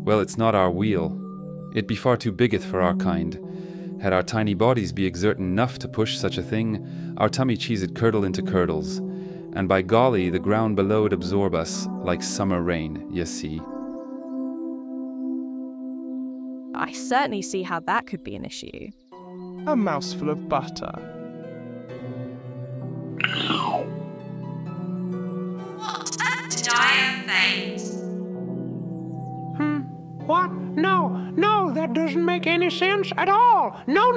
Well, it's not our wheel. It be far too biggeth for our kind. Had our tiny bodies be exertin' enough to push such a thing, our tummy cheese'd curdle into curdles, and by golly, the ground below'd absorb us like summer rain, ye see. I certainly see how that could be an issue. A mouthful of butter. What a dire fate! What? No, that doesn't make any sense at all. No.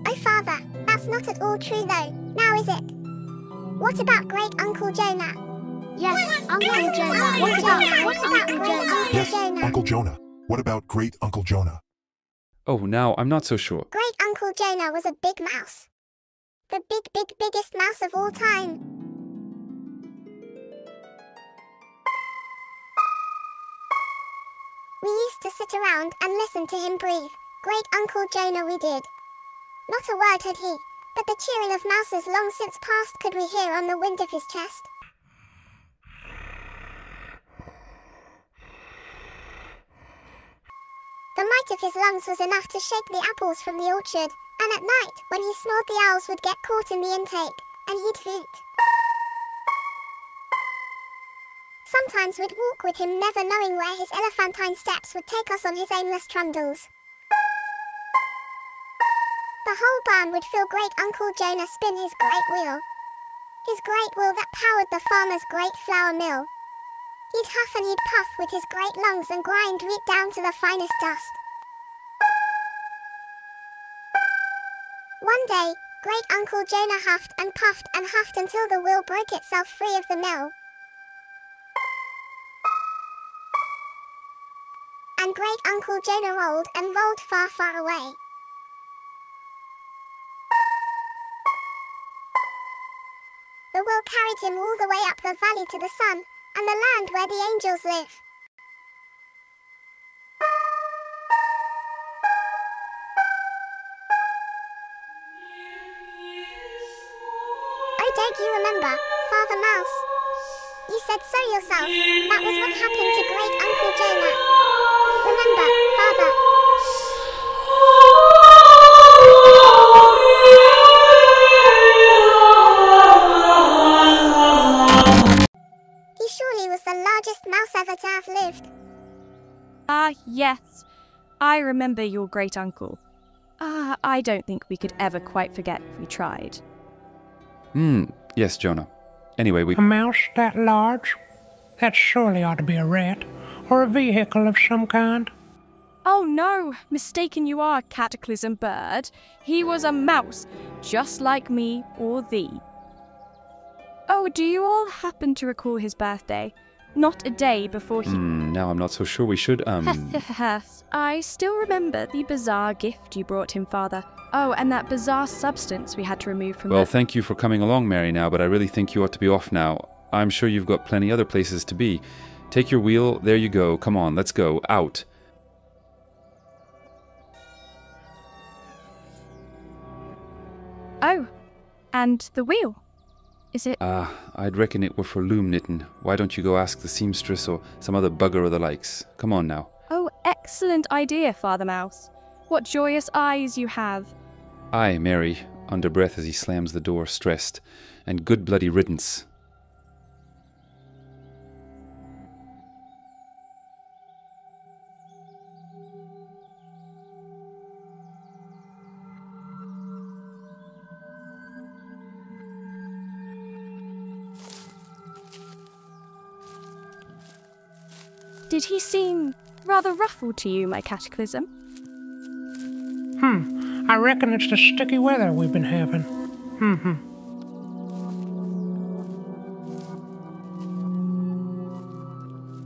Oh, Father, that's not at all true though, now is it? What about Great Uncle Jonah? Yes, Uncle Jonah. What about Uncle Jonah? Yes, Uncle Jonah. What about Great Uncle Jonah? Oh, now, I'm not so sure. Great Uncle Jonah was a big mouse. The biggest mouse of all time. We used to sit around and listen to him breathe. Great Uncle Jonah we did. Not a word had he, but the cheering of mouses long since past could we hear on the wind of his chest. The might of his lungs was enough to shake the apples from the orchard, and at night, when he snored, the owls would get caught in the intake, and he'd hoot. Sometimes we'd walk with him, never knowing where his elephantine steps would take us on his aimless trundles. The whole barn would feel Great Uncle Jonah spin his great wheel. His great wheel that powered the farmer's great flour mill. He'd huff and he'd puff with his great lungs and grind wheat down to the finest dust. One day, Great Uncle Jonah huffed and huffed until the wheel broke itself free of the mill. And Great Uncle Jonah rolled and rolled far, far away. The wheel carried him all the way up the valley to the sun, and the land where the angels live. Oh, don't you remember, Father Mouse? You said so yourself. That was what happened to Great Uncle Jonah. Remember, Father. He surely was the largest mouse ever to have lived. Ah, yes. I remember your great uncle. I don't think we could ever quite forget if we tried. Yes, Jonah. Anyway, A mouse that large? That surely ought to be a rat, or a vehicle of some kind. Oh no, mistaken you are, Cataclysm Bird. He was a mouse, just like me or thee. Oh, do you all happen to recall his birthday? Not a day before he... Now I'm not so sure we should, I still remember the bizarre gift you brought him, Father. Oh, and that bizarre substance we had to remove from Well, thank you for coming along, Mary, now, but I really think you ought to be off now. I'm sure you've got plenty other places to be. Take your wheel, there you go. Come on, let's go. Out. Oh, and the wheel. Is it... I'd reckon it were for loom knitting. Why don't you go ask the seamstress or some other bugger or the likes? Come on now. Oh, excellent idea, Father Mouse. What joyous eyes you have. Aye, Mary, under breath as he slams the door, stressed. And good bloody riddance. Did he seem rather ruffled to you, my cataclysm? I reckon it's the sticky weather we've been having.